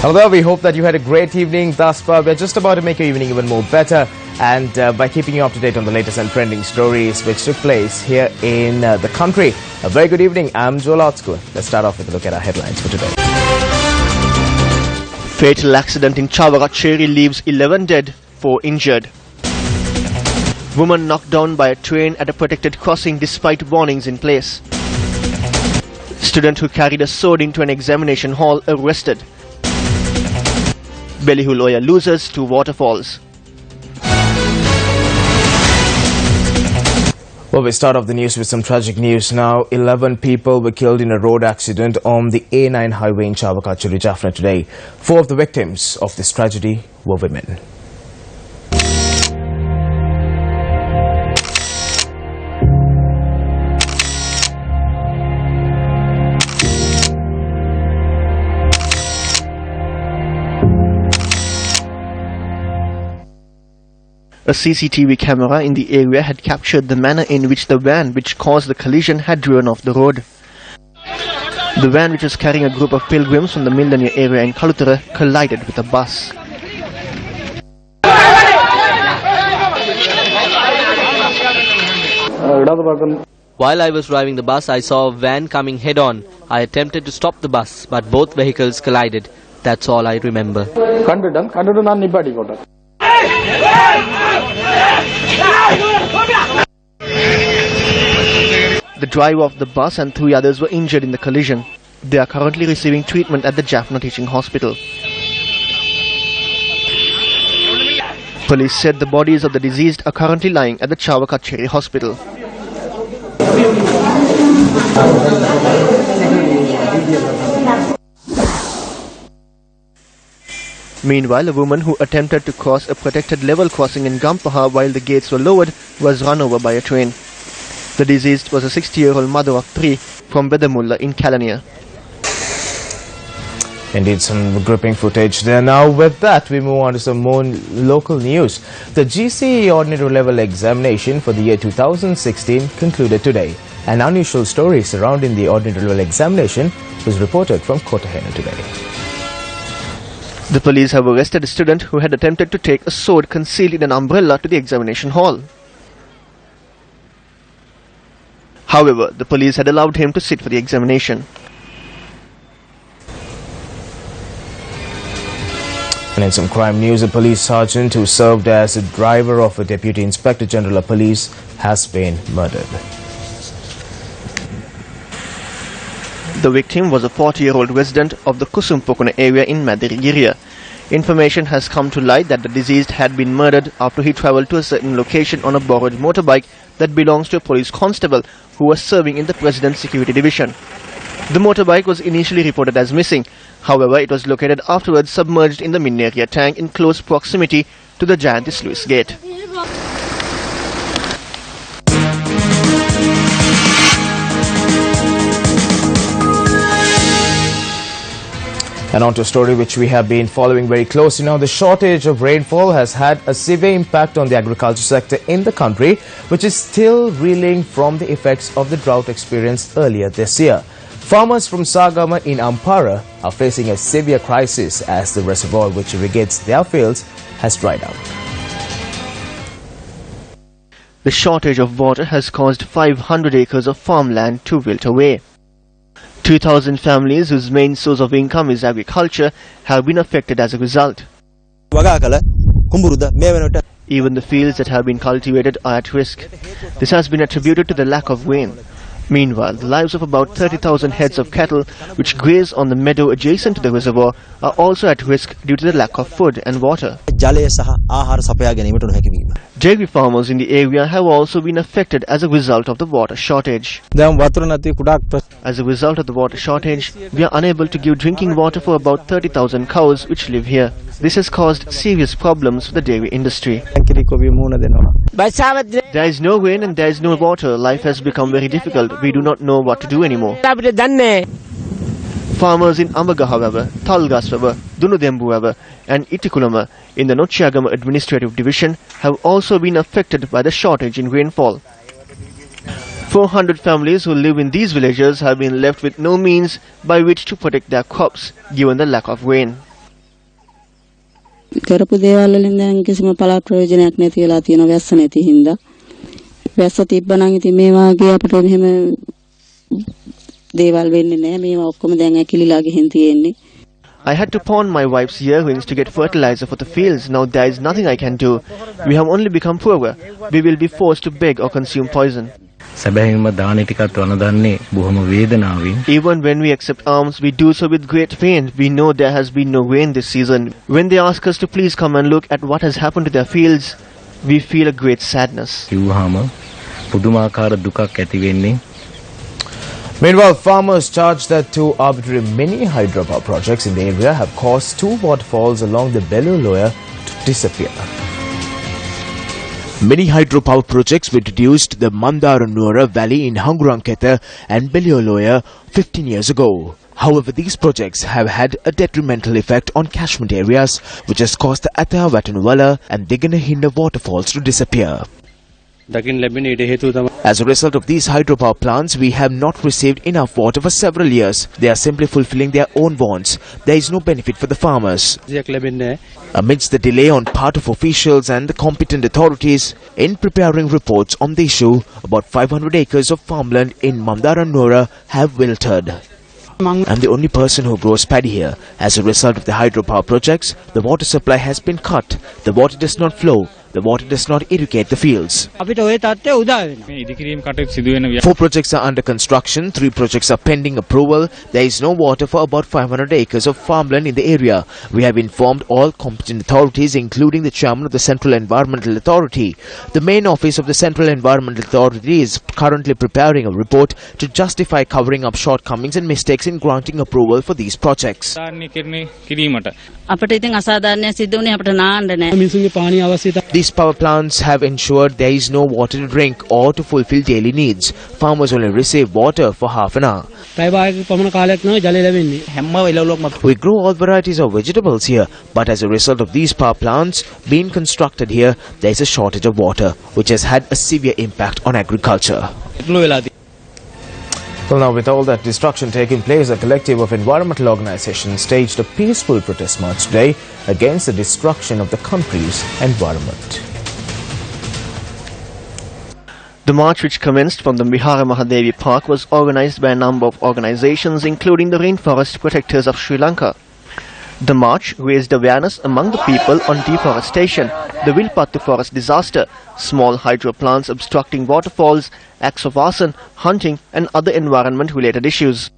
Hello, we hope that you had a great evening thus far. We're just about to make your evening even more better, and by keeping you up to date on the latest and trending stories which took place here in the country. A very good evening. I'm Joel Outschool. Let's start off with a look at our headlines for today. Fatal accident in Chawakacheri leaves 11 dead, 4 injured. Woman knocked down by a train at a protected crossing despite warnings in place. Student who carried a sword into an examination hall arrested. Ballyhoo lawyer loses 2 waterfalls. Well, we start off the news with some tragic news now. 11 people were killed in a road accident on the A9 highway in Chawakacheri, Jaffna today. 4 of the victims of this tragedy were women. A CCTV camera in the area had captured the manner in which the van which caused the collision had driven off the road. The van, which was carrying a group of pilgrims from the Millennium area in Kalutara, collided with a bus. While I was driving the bus, I saw a van coming head-on. I attempted to stop the bus, but both vehicles collided. That's all I remember. The driver of the bus and 3 others were injured in the collision. They are currently receiving treatment at the Jaffna Teaching Hospital. Police said the bodies of the deceased are currently lying at the Chawakacheri Hospital. Meanwhile, a woman who attempted to cross a protected level crossing in Gampaha while the gates were lowered was run over by a train. The deceased was a 60-year-old mother of 3 from Bedamulla in Kalania. Indeed, some gripping footage there. Now, with that, we move on to some more local news. The GCE Ordinary Level examination for the year 2016 concluded today. An unusual story surrounding the Ordinary Level examination was reported from Kotahena today. The police have arrested a student who had attempted to take a sword concealed in an umbrella to the examination hall. However, the police had allowed him to sit for the examination. And in some crime news, a police sergeant who served as a driver of a Deputy Inspector General of Police has been murdered. The victim was a 40-year-old resident of the Kusumpokuna area in Madirigiriya. Information has come to light that the deceased had been murdered after he travelled to a certain location on a borrowed motorbike that belongs to a police constable who was serving in the President's Security Division. The motorbike was initially reported as missing. However, it was located afterwards submerged in the Minneria tank in close proximity to the Jayanthi Sluice Gate. And on to a story which we have been following very closely now. The shortage of rainfall has had a severe impact on the agriculture sector in the country, which is still reeling from the effects of the drought experienced earlier this year. Farmers from Sagama in Ampara are facing a severe crisis as the reservoir which irrigates their fields has dried up. The shortage of water has caused 500 acres of farmland to wilt away. 2,000 families whose main source of income is agriculture have been affected as a result. Even the fields that have been cultivated are at risk. This has been attributed to the lack of rain. Meanwhile, the lives of about 30,000 heads of cattle which graze on the meadow adjacent to the reservoir are also at risk due to the lack of food and water. Dairy farmers in the area have also been affected as a result of the water shortage. As a result of the water shortage, we are unable to give drinking water for about 30,000 cows which live here. This has caused serious problems for the dairy industry. There is no rain and there is no water. Life has become very difficult. We do not know what to do anymore. Farmers in Amaga, however, Talgaswava, Dunudembuava and Itikulama in the Nochiagama Administrative Division have also been affected by the shortage in rainfall. 400 families who live in these villages have been left with no means by which to protect their crops given the lack of rain. කරපු දේවල් වලින් දැන් කිසිම පළාත් ප්‍රයෝජනයක් නැති වෙලා තියෙනවා වැස්ස නැති හින්දා. වැස්ස තිබ්බනම් ඉතින් මේ වාගේ අපිට එහෙම දේවල් වෙන්නේ නැහැ. මේවා ඔක්කොම දැන් ඇකිලිලා ගිහින් තියෙන්නේ. I had to pawn my wife's earrings to get fertilizer for the fields. Now there is nothing I can do. We have only become poorer. We will be forced to beg or consume poison. Even when we accept alms, we do so with great pain. We know there has been no rain this season. When they ask us to please come and look at what has happened to their fields, we feel a great sadness. Meanwhile, farmers charge that two arbitrary mini hydropower projects in the area have caused two waterfalls along the Belur Loya to disappear. Mini hydropower projects were introduced to the Mandaranura Valley in Hanguranketa and Belur Loya 15 years ago. However, these projects have had a detrimental effect on catchment areas, which has caused the Athawatanwala and Diganahinda waterfalls to disappear. As a result of these hydropower plants, we have not received enough water for several years. They are simply fulfilling their own wants. There is no benefit for the farmers. Amidst the delay on part of officials and the competent authorities in preparing reports on the issue, about 500 acres of farmland in Mandaranura have wilted. I'm the only person who grows paddy here. As a result of the hydropower projects, the water supply has been cut. The water does not flow. The water does not irrigate the fields. 4 projects are under construction, 3 projects are pending approval. There is no water for about 500 acres of farmland in the area. We have informed all competent authorities, including the chairman of the Central Environmental Authority. The main office of the Central Environmental Authority is currently preparing a report to justify covering up shortcomings and mistakes in granting approval for these projects. These power plants have ensured there is no water to drink or to fulfill daily needs. Farmers only receive water for half an hour. We grow all varieties of vegetables here, but as a result of these power plants being constructed here, there is a shortage of water, which has had a severe impact on agriculture. Well, now with all that destruction taking place, a collective of environmental organizations staged a peaceful protest march today against the destruction of the country's environment. The march, which commenced from the Mihara Mahadevi Park, was organized by a number of organizations, including the Rainforest Protectors of Sri Lanka. The march raised awareness among the people on deforestation, the Vilpattu forest disaster, small hydro plants obstructing waterfalls, acts of arson, hunting and other environment-related issues.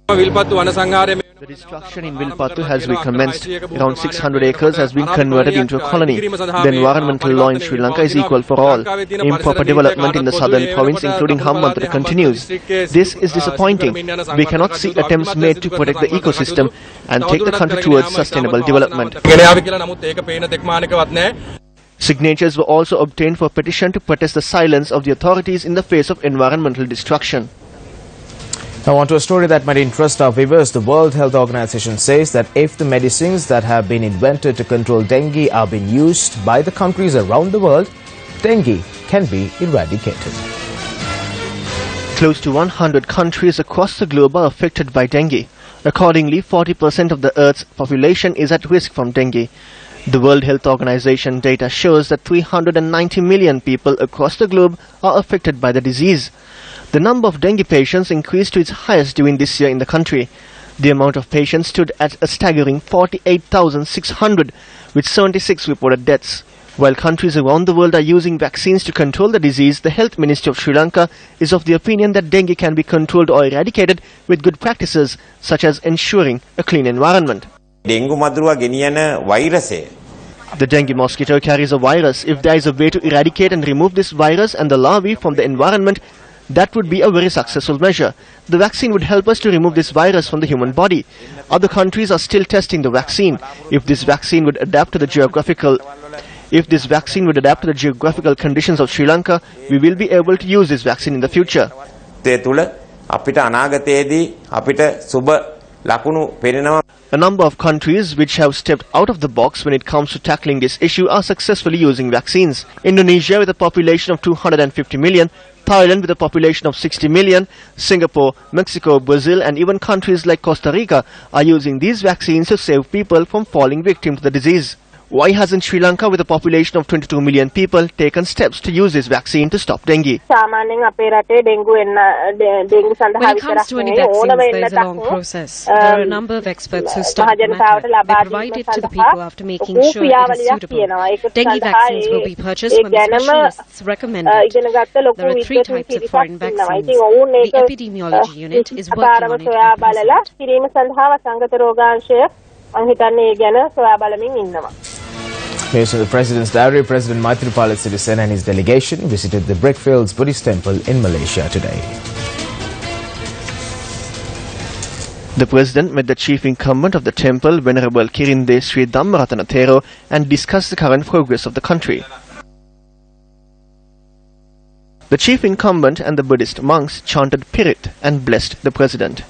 The destruction in Vilpattu has recommenced. Around 600 acres has been converted into a colony. The environmental law in Sri Lanka is equal for all. Improper development in the southern province, including Hambantota, continues. This is disappointing. We cannot see attempts made to protect the ecosystem and take the country towards sustainable development. Signatures were also obtained for a petition to protest the silence of the authorities in the face of environmental destruction. Now on to a story that might interest our viewers. The World Health Organization says that if the medicines that have been invented to control dengue are being used by the countries around the world, dengue can be eradicated. Close to 100 countries across the globe are affected by dengue. Accordingly, 40% of the Earth's population is at risk from dengue. The World Health Organization data shows that 390 million people across the globe are affected by the disease. The number of dengue patients increased to its highest during this year in the country. The amount of patients stood at a staggering 48,600, with 76 reported deaths. While countries around the world are using vaccines to control the disease, the Health Ministry of Sri Lanka is of the opinion that dengue can be controlled or eradicated with good practices, such as ensuring a clean environment. The dengue mosquito carries a virus. If there is a way to eradicate and remove this virus and the larvae from the environment, that would be a very successful measure. The vaccine would help us to remove this virus from the human body. Other countries are still testing the vaccine. If this vaccine would adapt to the geographical conditions of Sri Lanka, we will be able to use this vaccine in the future. A number of countries which have stepped out of the box when it comes to tackling this issue are successfully using vaccines. Indonesia, with a population of 250 million, Thailand with a population of 60 million, Singapore, Mexico, Brazil and even countries like Costa Rica are using these vaccines to save people from falling victim to the disease. Why hasn't Sri Lanka, with a population of 22 million people, taken steps to use this vaccine to stop dengue? When it comes to any vaccines, there is a long process. There are a number of experts who study the matter. They provide it to the people after making sure it is suitable. Dengue vaccines will be purchased when the specialists recommend it. There are 3 types of foreign vaccines. The epidemiology unit is working on it at present. Based on the President's diary, President Maithripala Sirisena and his delegation visited the Brickfields Buddhist temple in Malaysia today. The President met the chief incumbent of the temple, Venerable Kirinde Sri Dhammaratana Thero, and discussed the current progress of the country. The chief incumbent and the Buddhist monks chanted Pirit and blessed the President.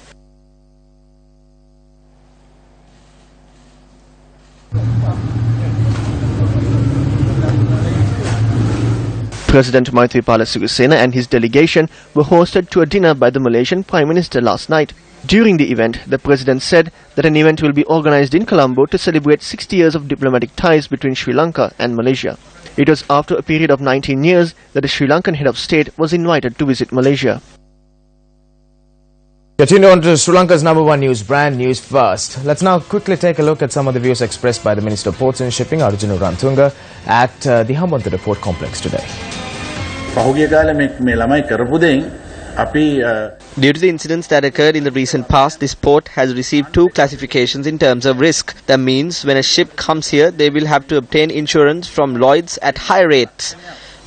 President Maithripala Sirisena and his delegation were hosted to a dinner by the Malaysian Prime Minister last night. During the event, the President said that an event will be organized in Colombo to celebrate 60 years of diplomatic ties between Sri Lanka and Malaysia. It was after a period of 19 years that the Sri Lankan head of state was invited to visit Malaysia. Continue on to Sri Lanka's #1 news brand, News First. Let's now quickly take a look at some of the views expressed by the Minister of Ports and Shipping, Arjuna Rantunga, at the Hambantota Port Complex today. Due to the incidents that occurred in the recent past, this port has received 2 classifications in terms of risk. That means when a ship comes here, they will have to obtain insurance from Lloyd's at high rates.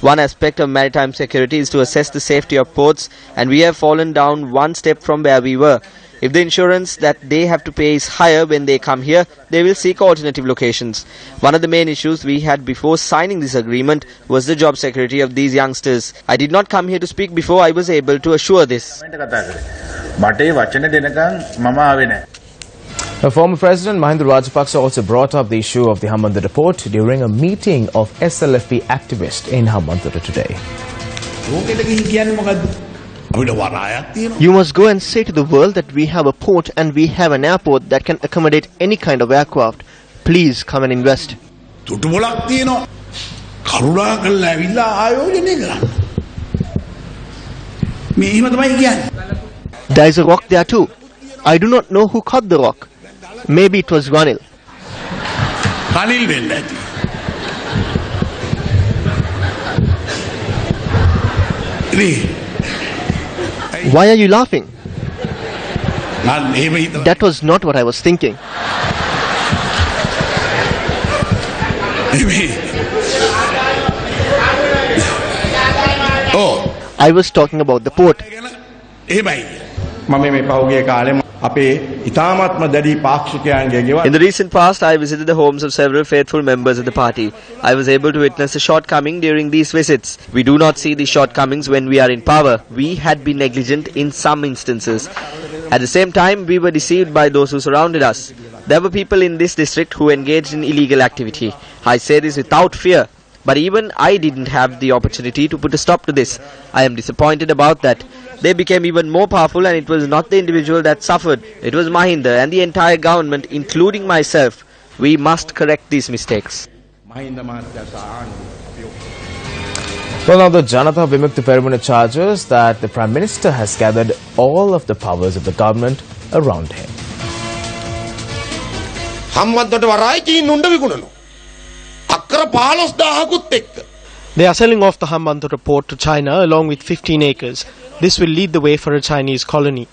One aspect of maritime security is to assess the safety of ports, and we have fallen down one step from where we were. If the insurance that they have to pay is higher when they come here, they will seek alternative locations. One of the main issues we had before signing this agreement was the job security of these youngsters. I did not come here to speak before I was able to assure this. The former President Mahinda Rajapaksa also brought up the issue of the Hambantota port during a meeting of SLFP activists in Hambantota today. You must go and say to the world that we have a port and we have an airport that can accommodate any kind of aircraft. Please come and invest. There is a rock there too. I do not know who caught the rock. Maybe it was Ranil. Why are you laughing? That was not what I was thinking. I was talking about the port. In the recent past, I visited the homes of several faithful members of the party. I was able to witness the shortcoming during these visits. We do not see these shortcomings when we are in power. We had been negligent in some instances. At the same time, we were deceived by those who surrounded us. There were people in this district who engaged in illegal activity. I say this without fear. But even I didn't have the opportunity to put a stop to this. I am disappointed about that. They became even more powerful, and it was not the individual that suffered. It was Mahinda and the entire government, including myself. We must correct these mistakes. Well, now the Janata Vimukti Peramuna charges that the Prime Minister has gathered all of the powers of the government around him. They are selling off the Hambantota port to China along with 15 acres. This will lead the way for a Chinese colony.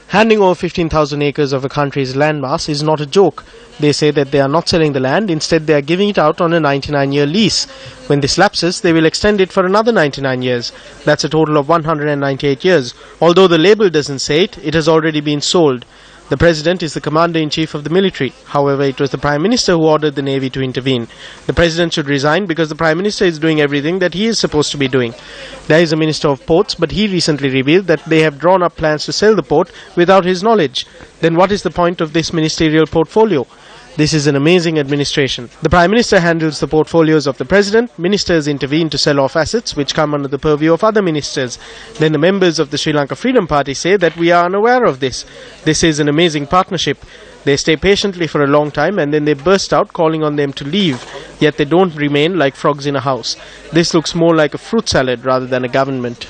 Handing over 15,000 acres of a country's landmass is not a joke. They say that they are not selling the land, instead they are giving it out on a 99-year lease. When this lapses, they will extend it for another 99 years. That's a total of 198 years. Although the label doesn't say it, it has already been sold. The President is the Commander-in-Chief of the military. However, it was the Prime Minister who ordered the Navy to intervene. The President should resign because the Prime Minister is doing everything that he is supposed to be doing. There is a Minister of Ports, but he recently revealed that they have drawn up plans to sell the port without his knowledge. Then what is the point of this ministerial portfolio? This is an amazing administration. The Prime Minister handles the portfolios of the President. Ministers intervene to sell off assets which come under the purview of other ministers. Then the members of the Sri Lanka Freedom Party say that we are unaware of this. This is an amazing partnership. They stay patiently for a long time and then they burst out calling on them to leave, yet they don't remain like frogs in a house. This looks more like a fruit salad rather than a government.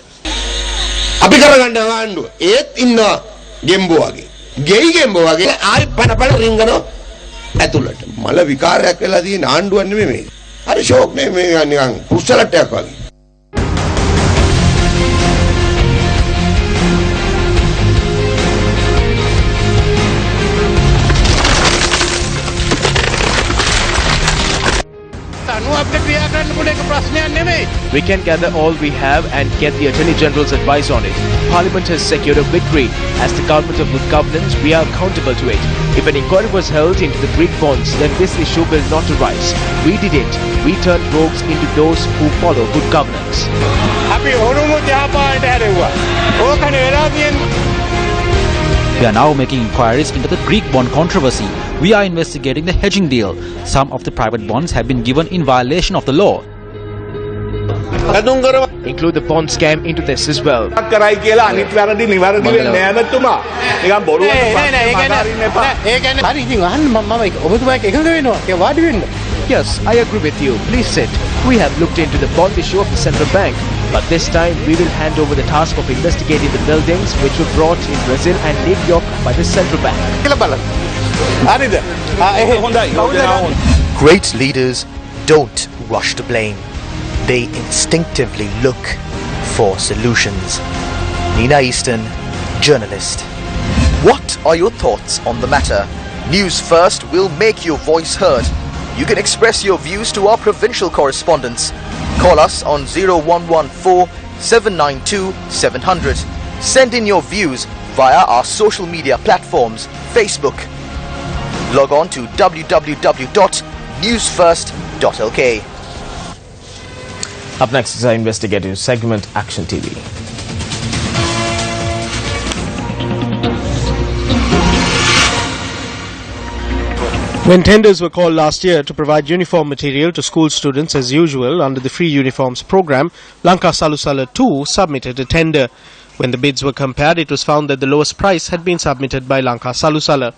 We can gather all we have and get the Attorney General's advice on it. Parliament has secured a victory. As the government of good governance, we are accountable to it. If an inquiry was held into the Greek bonds, then this issue will not arise. We did it. We turned rogues into those who follow good governance. We are now making inquiries into the Greek bond controversy. We are investigating the hedging deal. Some of the private bonds have been given in violation of the law. Include the bond scam into this as well. Yes, I agree with you. Please sit. We have looked into the bond issue of the central bank. But this time we will hand over the task of investigating the buildings which were brought in Brazil and New York by the central bank. Great leaders don't rush to blame. They instinctively look for solutions. Nina Easton, journalist. What are your thoughts on the matter? News First will make your voice heard. You can express your views to our provincial correspondents. Call us on 0114 792 700. Send in your views via our social media platforms, Facebook. Log on to www.newsfirst.lk. Up next is our investigative segment, Action TV. When tenders were called last year to provide uniform material to school students as usual under the Free Uniforms program, Lanka Salusala 2 submitted a tender. When the bids were compared, it was found that the lowest price had been submitted by Lanka Salusala.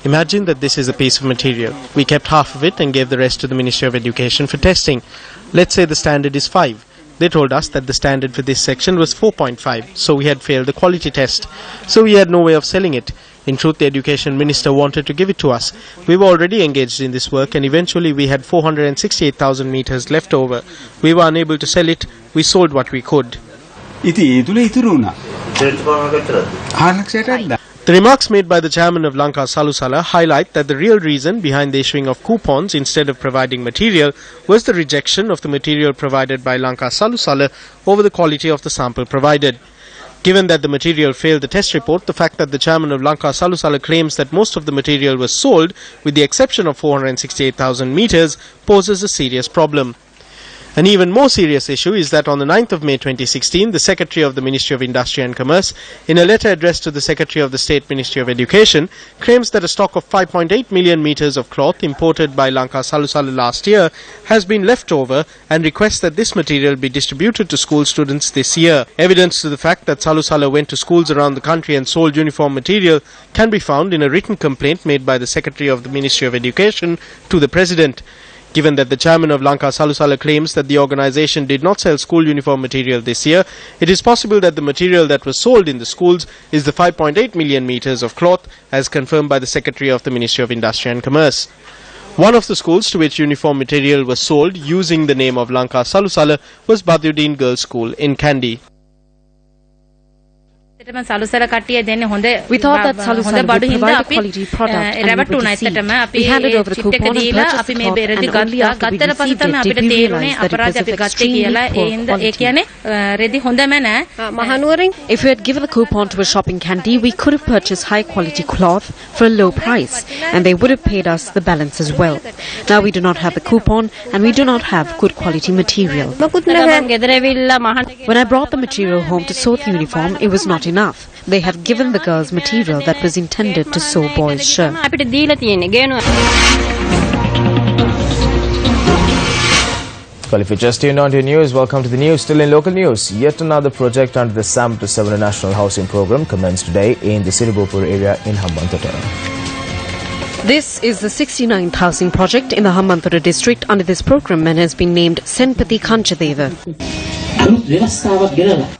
Imagine that this is a piece of material. We kept half of it and gave the rest to the Ministry of Education for testing. Let's say the standard is 5. They told us that the standard for this section was 4.5, so we had failed the quality test. So we had no way of selling it. In truth, the Education Minister wanted to give it to us. We were already engaged in this work and eventually we had 468,000 meters left over. We were unable to sell it. We sold what we could. The remarks made by the chairman of Lanka Salusala highlight that the real reason behind the issuing of coupons instead of providing material was the rejection of the material provided by Lanka Salusala over the quality of the sample provided. Given that the material failed the test report, the fact that the chairman of Lanka Salusala claims that most of the material was sold, with the exception of 468,000 meters, poses a serious problem. An even more serious issue is that on the 9th of May 2016, the Secretary of the Ministry of Industry and Commerce, in a letter addressed to the Secretary of the State Ministry of Education, claims that a stock of 5.8 million meters of cloth imported by Lanka Salusala last year has been left over and requests that this material be distributed to school students this year. Evidence to the fact that Salusala went to schools around the country and sold uniform material can be found in a written complaint made by the Secretary of the Ministry of Education to the President. Given that the chairman of Lanka Salusala claims that the organization did not sell school uniform material this year, it is possible that the material that was sold in the schools is the 5.8 million meters of cloth, as confirmed by the Secretary of the Ministry of Industry and Commerce. One of the schools to which uniform material was sold using the name of Lanka Salusala was Badiuddin Girls School in Kandy. We thought that Salusala would provide a quality product and we were deceived. We handed over the coupon and purchased the cloth, and only after we received it did we realize that it was of extremely poor quality. If we had given the coupon to a shop in Kandy, we could have purchased high quality cloth for a low price and they would have paid us the balance as well. Now we do not have the coupon and we do not have good quality material. When I brought the material home to sew the uniform, it was not enough. enough. They have given the girls material that was intended to sew boys' shirts. Well, if you just tuned on to your news, welcome to the news. Still in local news, yet another project under the 7-to-7 National Housing Program commenced today in the Siribopur area in Hambantota. This is the 69th housing project in the Hambantota district under this program and has been named Senpati Kanchadeva.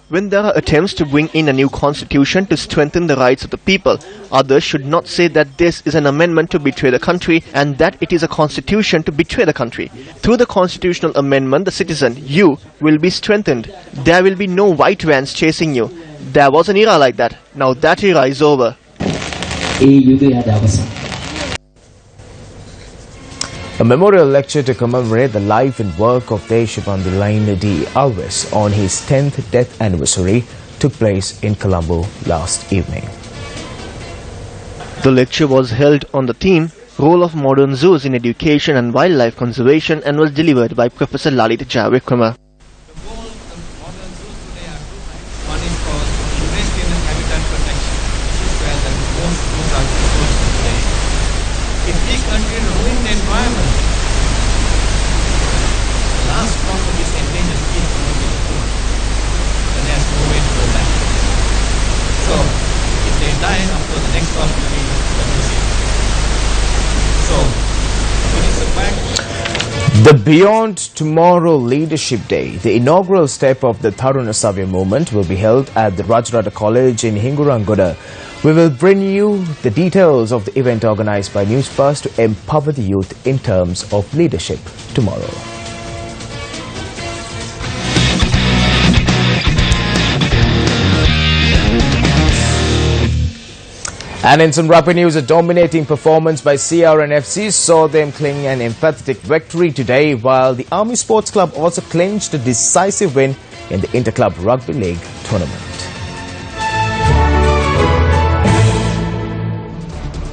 When there are attempts to bring in a new constitution to strengthen the rights of the people, others should not say that this is an amendment to betray the country and that it is a constitution to betray the country. Through the constitutional amendment, the citizen, you, will be strengthened. There will be no white vans chasing you. There was an era like that. Now that era is over. A memorial lecture to commemorate the life and work of Deshabandhu D. Alves on his 10th death anniversary took place in Colombo last evening. The lecture was held on the theme Role of Modern Zoos in Education and Wildlife Conservation and was delivered by Professor Lalit Jayavikrama. The Beyond Tomorrow Leadership Day, the inaugural step of the Tharuna Savya movement, will be held at the Rajarata College in Hingurangoda. We will bring you the details of the event organized by Newsfirst to empower the youth in terms of leadership tomorrow. And in some rapid news, a dominating performance by CRNFC saw them cling an emphatic victory today, while the Army Sports Club also clinched a decisive win in the Interclub Rugby League tournament.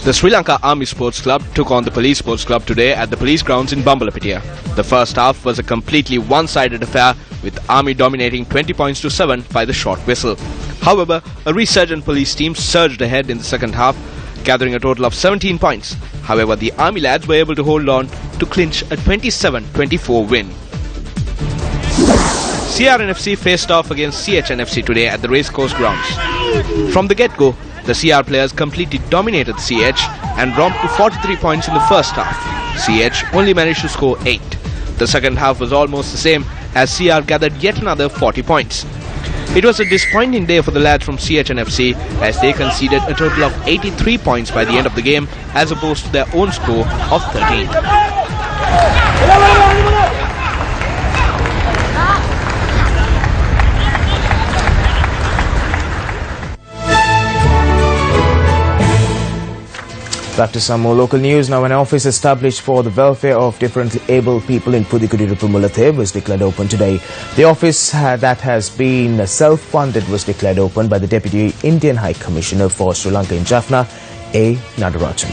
The Sri Lanka Army Sports Club took on the Police Sports Club today at the police grounds in Bambalapitiya. The first half was a completely one-sided affair, with Army dominating 20 points to 7 by the short whistle. However, a resurgent police team surged ahead in the second half, gathering a total of 17 points. However, the Army lads were able to hold on to clinch a 27-24 win. CRNFC faced off against CHNFC today at the racecourse grounds. From the get-go, the CR players completely dominated CH and romped to 43 points in the first half. CH only managed to score 8. The second half was almost the same as CR gathered yet another 40 points. It was a disappointing day for the lads from CHNFC as they conceded a total of 83 points by the end of the game as opposed to their own score of 13. Back to some more local news. Now, an office established for the welfare of differently able people in Pudukkottai was declared open today. The office that has been self-funded was declared open by the Deputy Indian High Commissioner for Sri Lanka in Jaffna, A. Nadarajan.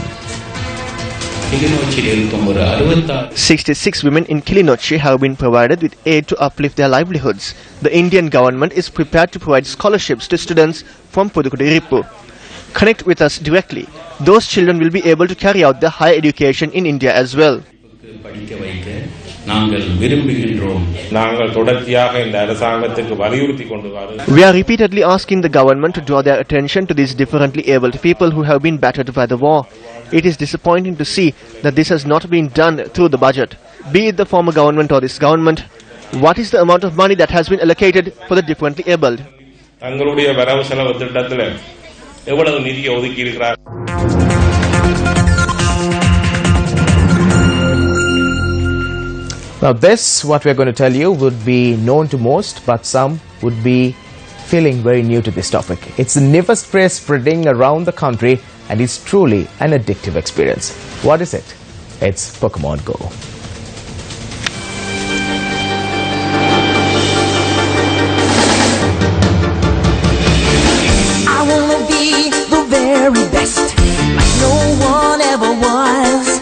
66 women in Kilinochchi have been provided with aid to uplift their livelihoods. The Indian government is prepared to provide scholarships to students from Pudukkottai. Connect with us directly. Those children will be able to carry out their higher education in India as well. We are repeatedly asking the government to draw their attention to these differently abled people who have been battered by the war. It is disappointing to see that this has not been done through the budget. Be it the former government or this government, what is the amount of money that has been allocated for the differently abled? Now this, what we're going to tell you, would be known to most, but some would be feeling very new to this topic. It's the Niver spray spreading around the country and it's truly an addictive experience. What is it? It's Pokemon Go. I wanna be the very best, like no one ever was.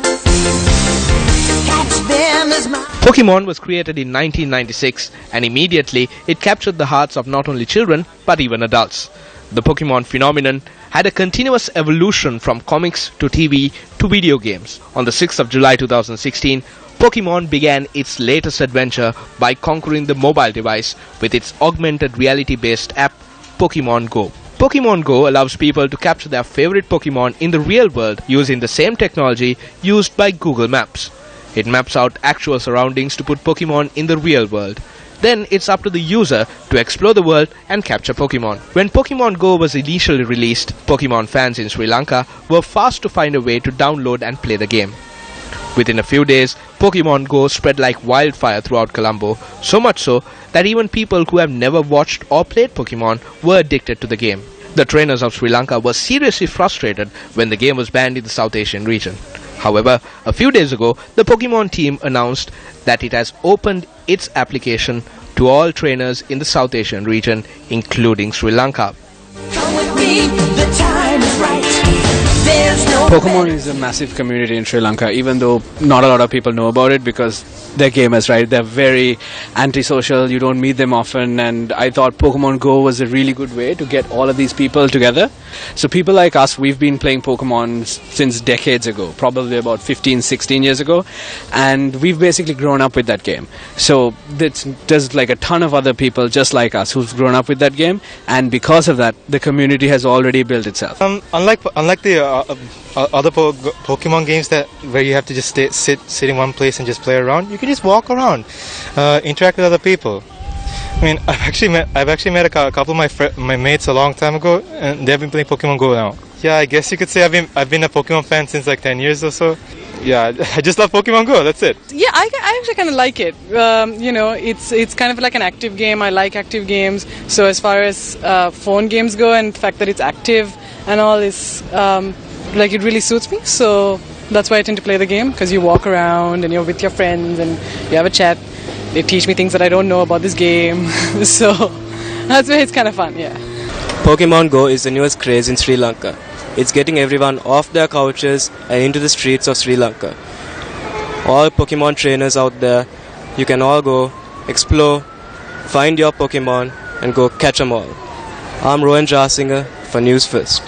Catch them as my Pokemon was created in 1996 and immediately it captured the hearts of not only children but even adults. The Pokemon phenomenon had a continuous evolution from comics to TV to video games. On the 6th of July 2016, Pokemon began its latest adventure by conquering the mobile device with its augmented reality-based app, Pokemon Go. Pokemon Go allows people to capture their favorite Pokemon in the real world using the same technology used by Google Maps. It maps out actual surroundings to put Pokemon in the real world. Then it's up to the user to explore the world and capture Pokemon. When Pokemon Go was initially released, Pokemon fans in Sri Lanka were fast to find a way to download and play the game. Within a few days, Pokemon Go spread like wildfire throughout Colombo, so much so that even people who have never watched or played Pokemon were addicted to the game. The trainers of Sri Lanka were seriously frustrated when the game was banned in the South Asian region. However, a few days ago, the Pokemon team announced that it has opened its application to all trainers in the South Asian region, including Sri Lanka. Come with me, the time is right. Pokemon is a massive community in Sri Lanka, even though not a lot of people know about it because they're gamers, right? They're very antisocial, you don't meet them often, and I thought Pokemon Go was a really good way to get all of these people together. So people like us, we've been playing Pokemon since decades ago, probably about 15, 16 years ago, and we've basically grown up with that game. So there's like a ton of other people just like us who've grown up with that game, and because of that, the community has already built itself. Unlike the other Pokemon games where you have to just sit in one place and just play around, you can just walk around, interact with other people. I mean, I've actually met a couple of my mates a long time ago, and they've been playing Pokemon Go now. Yeah, I guess you could say I've been a Pokemon fan since like 10 years or so. Yeah, I just love Pokemon Go, that's it. Yeah, I actually kind of like it. It's kind of like an active game. I like active games. So as far as phone games go, and the fact that it's active and all is it really suits me. So that's why I tend to play the game, because you walk around and you're with your friends and you have a chat. They teach me things that I don't know about this game. So that's why it's kind of fun, yeah. Pokemon Go is the newest craze in Sri Lanka. It's getting everyone off their couches and into the streets of Sri Lanka. All Pokemon trainers out there, you can all go, explore, find your Pokemon and go catch them all. I'm Rohan Jasinger for News First.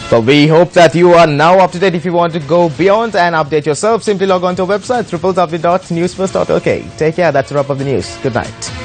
But we hope that you are now up to date. If you want to go beyond and update yourself, simply log on to our website, www.newsfirst.lk. Take care. That's a wrap of the news. Good night.